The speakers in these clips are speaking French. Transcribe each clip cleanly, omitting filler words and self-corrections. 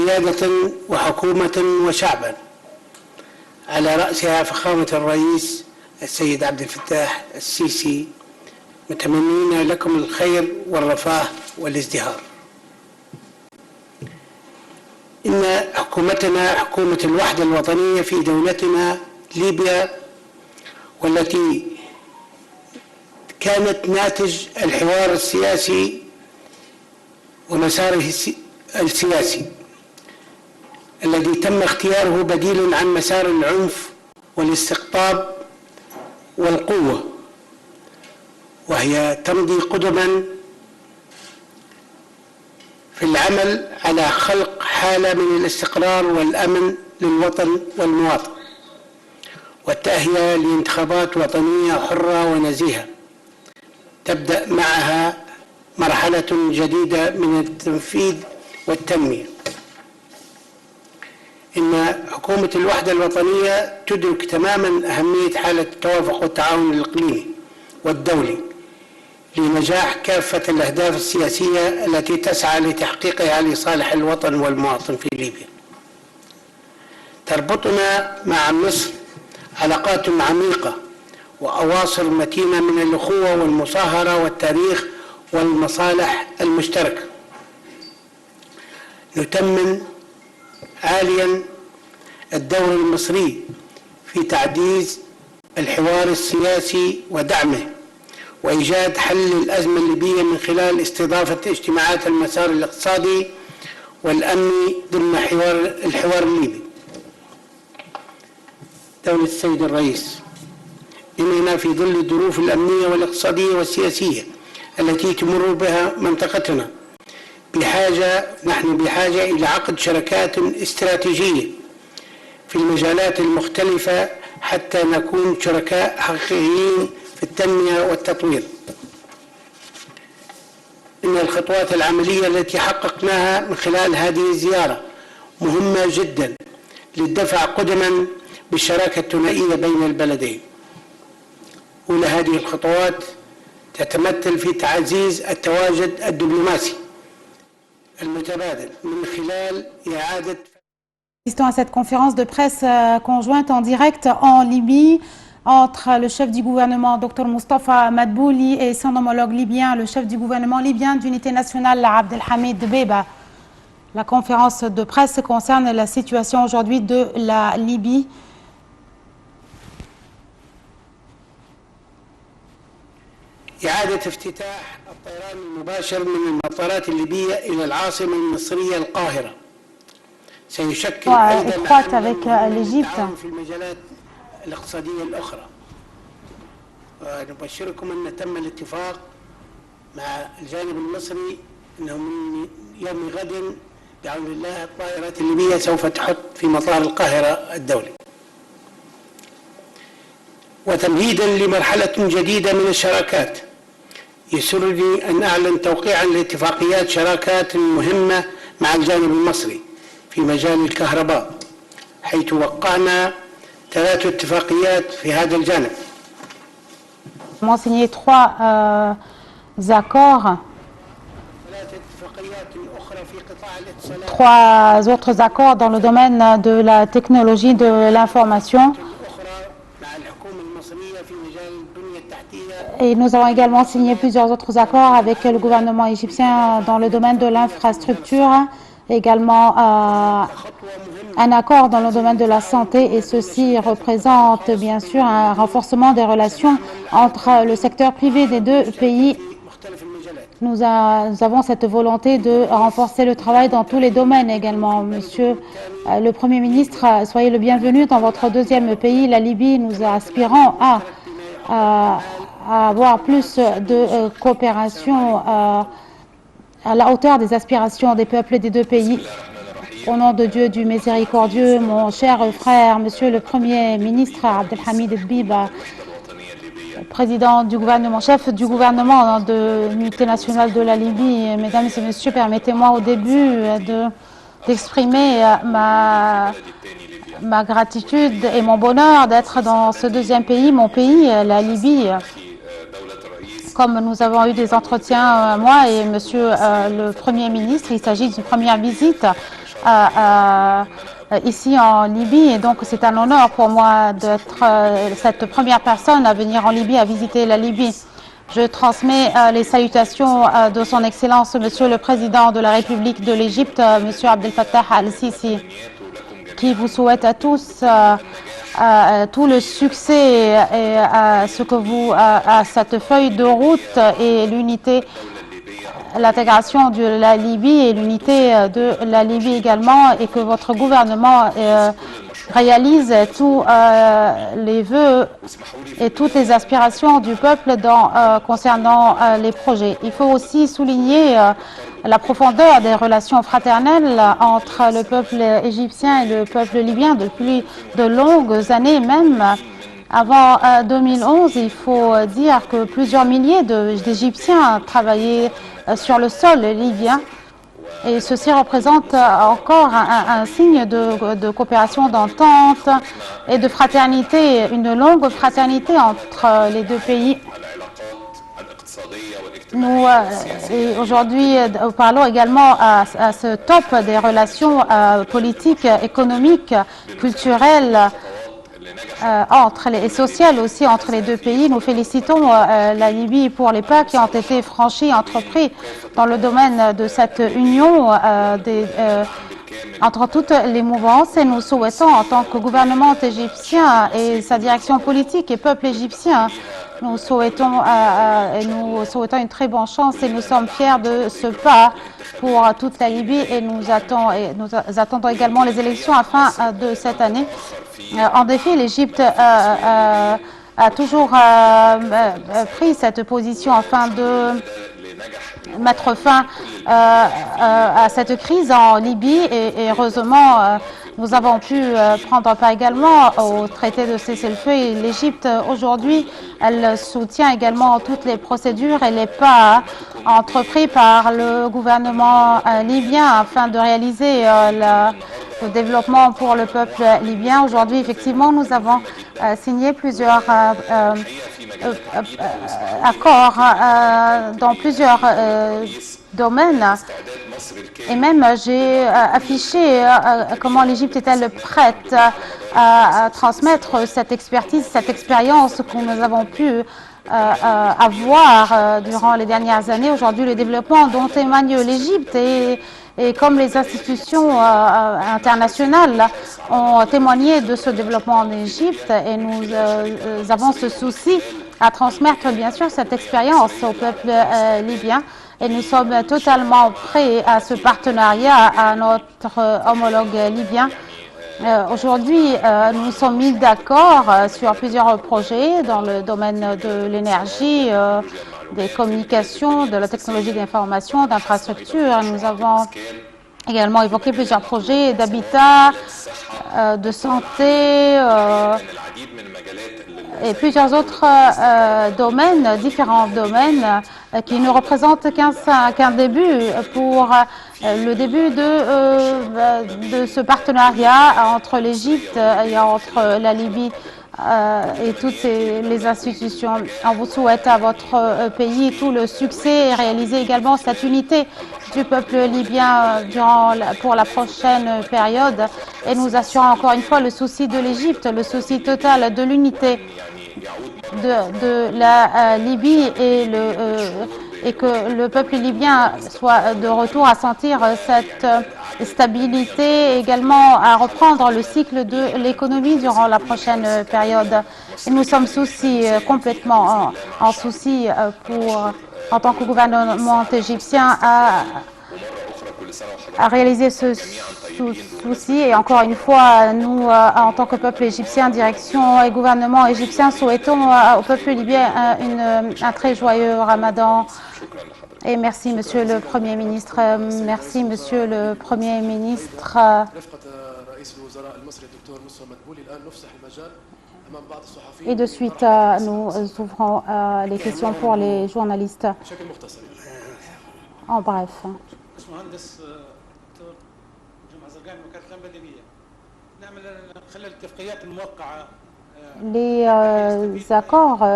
قيادة وحكومة وشعبا على رأسها فخامة الرئيس السيد عبد الفتاح السيسي، متمنين لكم الخير والرفاه والازدهار. إن حكومتنا حكومة الوحدة الوطنية في دولتنا ليبيا، والتي كانت ناتج الحوار السياسي ومساره السياسي الذي تم اختياره بديل عن مسار العنف والاستقطاب والقوة، وهي تمضي قدما في العمل على خلق حالة من الاستقرار والأمن للوطن والمواطن، والتأهية لانتخابات وطنية حرة ونزيهة تبدأ معها مرحلة جديدة من التنفيذ والتنمية. إن حكومة الوحدة الوطنية تدرك تماما أهمية حالة التوافق والتعاون الإقليمي والدولي لنجاح كافة الأهداف السياسية التي تسعى لتحقيقها لصالح الوطن والمواطن في ليبيا. تربطنا مع مصر علاقات عميقة وأواصر متينة من الأخوة والمصاهرة والتاريخ والمصالح المشتركة. نتمن عاليا الدور المصري في تعزيز الحوار السياسي ودعمه وإيجاد حل الأزمة الليبية من خلال استضافة اجتماعات المسار الاقتصادي والأمني ضمن الحوار الليبي. دولة السيد الرئيس، إننا في ظل الظروف الأمنية والاقتصادية والسياسية التي تمر بها منطقتنا نحن بحاجة إلى عقد شراكات استراتيجية في المجالات المختلفة حتى نكون شركاء حقيقيين في التنمية والتطوير. إن الخطوات العملية التي حققناها من خلال هذه الزيارة مهمة جدا للدفع قدما بالشراكة الثنائية بين البلدين. أولى هذه الخطوات تتمثل في تعزيز التواجد الدبلوماسي المتبادل من خلال إعادة. Assistons à cette conférence de presse conjointe en direct en Libye entre le chef du gouvernement Dr Mustafa Madbouli et son homologue libyen, le chef du gouvernement libyen d'unité nationale Abdelhamid Dbeiba. La conférence de presse concerne la situation aujourd'hui de la Libye. إعادة افتتاح الطيران المباشر من المطارات الليبية إلى العاصمة المصرية القاهرة سيشكل أيضا في المجالات الاقتصادية الأخرى. ونبشركم أن تم الاتفاق مع الجانب المصري أنه من يوم غد بعون الله الطائرات الليبية سوف تحط في مطار القاهرة الدولي. وتمهيدا لمرحلة جديدة من الشراكات، يسرني أن أعلن توقيعا لاتفاقيات شراكات مهمة مع الجانب المصري في مجال الكهرباء، حيث وقعنا 3 اتفاقيات في هذا الجانب. Nous avons signé 3 accords, 3 autres accords dans le domaine de la technologie de l'information. Et nous avons également signé plusieurs autres accords avec le gouvernement égyptien dans le domaine de l'infrastructure, également un accord dans le domaine de la santé, et ceci représente bien sûr un renforcement des relations entre le secteur privé des 2 pays. Nous avons cette volonté de renforcer le travail dans tous les domaines également. Monsieur le Premier ministre, soyez le bienvenu dans votre 2e pays, la Libye. Nous aspirons à avoir plus de coopération à la hauteur des aspirations des peuples des 2 pays. Au nom de Dieu du miséricordieux, mon cher frère, Monsieur le Premier ministre Abdelhamid Dbeiba, président du gouvernement, chef du gouvernement de l'unité nationale de la Libye, mesdames et messieurs, permettez-moi au début d'exprimer ma gratitude et mon bonheur d'être dans ce 2e pays, mon pays, la Libye. Comme nous avons eu des entretiens, moi et Monsieur le Premier ministre, il s'agit d'une première visite ici en Libye et donc c'est un honneur pour moi d'être cette première personne à venir en Libye, à visiter la Libye. Je transmets les salutations de son Excellence, Monsieur le Président de la République de l'Égypte, Monsieur Abdel Fattah al-Sisi, qui vous souhaite à tous tout le succès et ce que vous, à cette feuille de route et l'unité, l'intégration de la Libye et l'unité de la Libye également, et que votre gouvernement réalise tous les vœux et toutes les aspirations du peuple concernant les projets. Il faut aussi souligner la profondeur des relations fraternelles entre le peuple égyptien et le peuple libyen depuis de longues années même. Avant 2011, il faut dire que plusieurs milliers d'Égyptiens travaillaient sur le sol libyen. Et ceci représente encore un signe de coopération, d'entente et de fraternité, une longue fraternité entre les deux pays. Nous, aujourd'hui, parlons également à ce top des relations politiques, économiques, culturelles et sociales aussi entre les deux pays. Nous félicitons la Libye pour les pas qui ont été franchis, entrepris dans le domaine de cette union entre toutes les mouvances, et nous souhaitons en tant que gouvernement égyptien et sa direction politique et peuple égyptien, nous souhaitons une très bonne chance et nous sommes fiers de ce pas pour toute la Libye et nous attendons également les élections à fin de cette année. En effet, l'Égypte a toujours pris cette position afin de mettre fin à cette crise en Libye et heureusement nous avons pu prendre part également au traité de cessez-le-feu et l'Égypte aujourd'hui elle soutient également toutes les procédures et les pas entrepris par le gouvernement libyen afin de réaliser le développement pour le peuple libyen. Aujourd'hui, effectivement, nous avons signé plusieurs accords dans plusieurs domaines. Et même, j'ai affiché comment l'Égypte est-elle prête à transmettre cette expertise, cette expérience que nous avons pu avoir durant les dernières années. Aujourd'hui, le développement dont témoigne l'Égypte et comme les institutions internationales ont témoigné de ce développement en Égypte et nous avons ce souci à transmettre bien sûr cette expérience au peuple libyen et nous sommes totalement prêts à ce partenariat à notre homologue libyen. Aujourd'hui, nous sommes mis d'accord sur plusieurs projets dans le domaine de l'énergie, des communications, de la technologie d'information, d'infrastructures. Nous avons également évoqué plusieurs projets d'habitat, de santé et plusieurs autres domaines, différents domaines qui ne représentent qu'un début pour le début de ce partenariat entre l'Égypte et entre la Libye et toutes les institutions. On vous souhaite à votre pays tout le succès et réaliser également cette unité du peuple libyen pour la prochaine période. Et nous assurons encore une fois le souci de l'Égypte, le souci total de l'unité de la Libye et que le peuple libyen soit de retour à sentir cette stabilité, également à reprendre le cycle de l'économie durant la prochaine période. Et nous sommes complètement en souci en tant que gouvernement égyptien à réaliser ce souci. Et encore une fois, nous, en tant que peuple égyptien, direction et gouvernement égyptien, souhaitons au peuple libyen un très joyeux Ramadan. Et merci, Monsieur le Premier ministre. Merci, Monsieur le Premier ministre. Et de suite, nous ouvrons les questions pour les journalistes. En bref. Les accords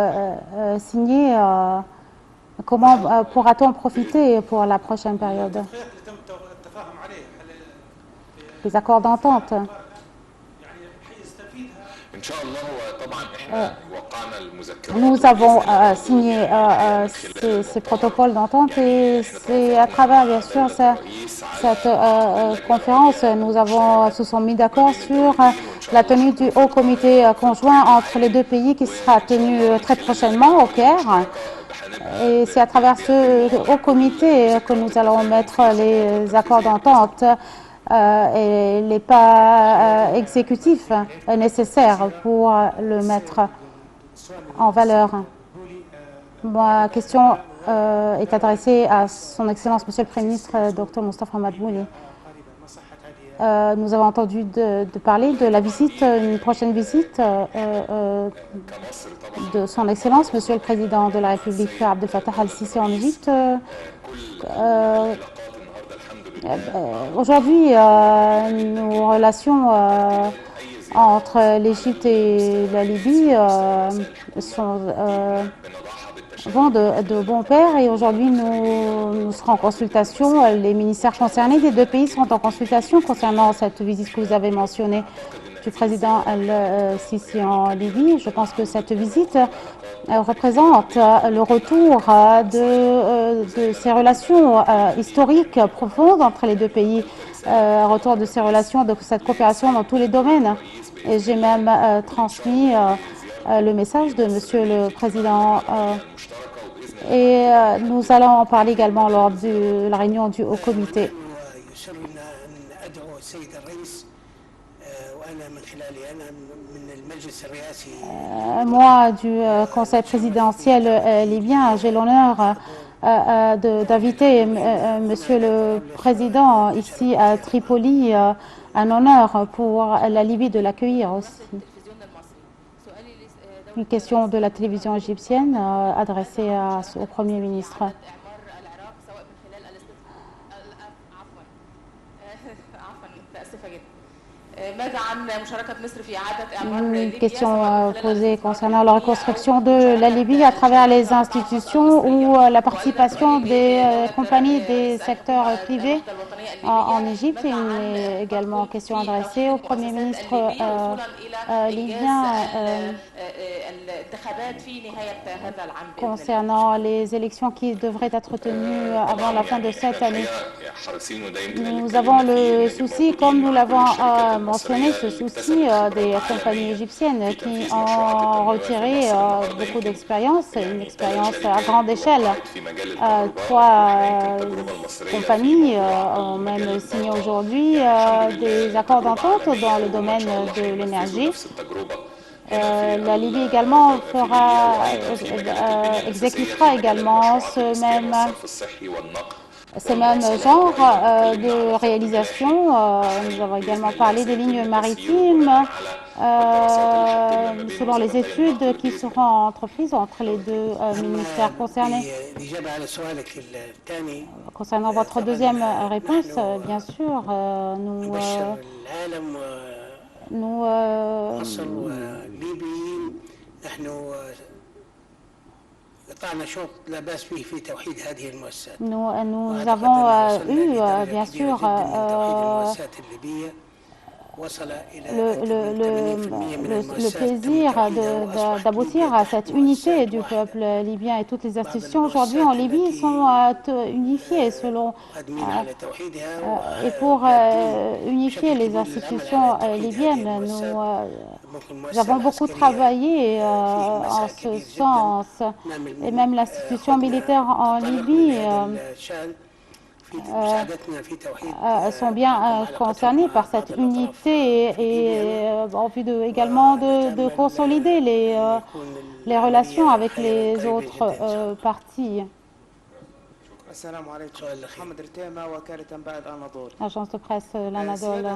signés, comment pourra-t-on en profiter pour la prochaine période? les accords d'entente. Nous avons signé ces protocoles d'entente et c'est à travers, bien sûr, cette conférence, se sont mis d'accord sur la tenue du haut comité conjoint entre les deux pays qui sera tenu très prochainement au Caire. Et c'est à travers ce haut comité que nous allons mettre les accords d'entente et les pas exécutifs nécessaires pour le mettre en valeur. Ma question est adressée à son Excellence, Monsieur le Premier ministre, Dr Moustapha Madbouli. Nous avons entendu de parler de la visite, une prochaine visite de son Excellence, Monsieur le Président de la République, Abdel Fattah al-Sisi en Égypte. Aujourd'hui, nos relations entre l'Égypte et la Libye vont de bon pair et aujourd'hui nous serons en consultation. Les ministères concernés des deux pays seront en consultation concernant cette visite que vous avez mentionnée du président al-Sisi en Libye. Je pense que cette visite représente le retour de ces relations historiques profondes entre les deux pays, retour de ces relations, de cette coopération dans tous les domaines. Et j'ai même transmis le message de Monsieur le Président et nous allons en parler également lors de la réunion du Haut Comité. Moi, du Conseil présidentiel libyen, j'ai l'honneur d'inviter Monsieur le Président ici à Tripoli, un honneur pour la Libye de l'accueillir aussi. Une question de la télévision égyptienne adressée au Premier ministre. Une question posée concernant la reconstruction de la Libye à travers les institutions ou la participation des compagnies des secteurs privés en Égypte. Une également question adressée au Premier ministre libyen concernant les élections qui devraient être tenues avant la fin de cette année. Nous avons le souci, comme nous l'avons mentionné, ce souci des compagnies égyptiennes qui ont retiré beaucoup d'expérience, une expérience à grande échelle. Trois compagnies ont même signé aujourd'hui des accords d'entente dans le domaine de l'énergie. La Libye également exécutera également ces mêmes genres de réalisation. Nous avons également parlé des lignes maritimes selon les études qui seront entreprises entre les deux ministères concernés. Concernant votre deuxième réponse, bien sûr, nous avons eu, bien sûr, le plaisir d'aboutir à cette unité du peuple libyen et toutes les institutions aujourd'hui en Libye sont unifiées selon et pour unifier les institutions libyennes. Nous avons beaucoup travaillé en ce sens et même l'institution militaire en Libye sont bien concernés par cette unité et en vue également de consolider les relations avec les autres parties. Agence de presse l'Anadole.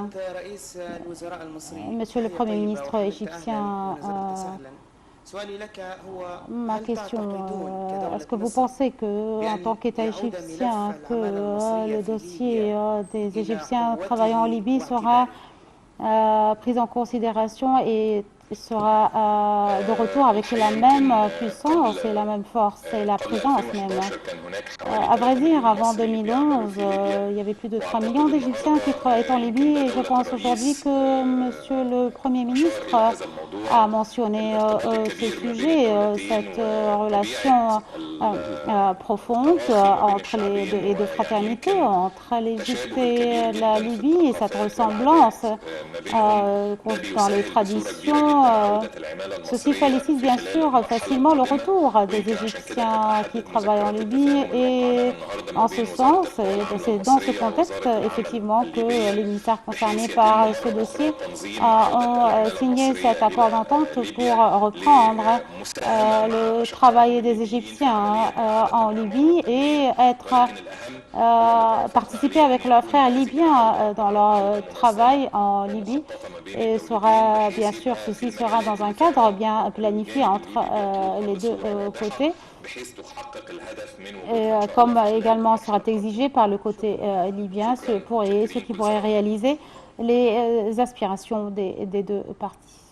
Monsieur le Premier ministre égyptien, ma question, est-ce que vous pensez que, en tant qu'État égyptien, que le dossier des Égyptiens travaillant en Libye sera pris en considération et sera de retour avec la même puissance et la même force et la présence même. À vrai dire, avant 2011, il y avait plus de 3 millions d'Égyptiens qui travaillaient en Libye et je pense aujourd'hui que Monsieur le Premier ministre a mentionné ce sujet, cette relation profonde entre et de fraternité entre l'Égypte et la Libye et cette ressemblance dans les traditions. Ceci félicite bien sûr facilement le retour des Égyptiens qui travaillent en Libye et en ce sens, et c'est dans ce contexte effectivement que les ministères concernés par ce dossier ont signé cet accord d'entente pour reprendre le travail des Égyptiens en Libye et participer avec leurs frères libyens dans leur travail en Libye. Et sera, bien sûr, ceci sera dans un cadre bien planifié entre les deux côtés. Et comme également sera exigé par le côté libyen, ce qui pourrait réaliser les aspirations des deux parties.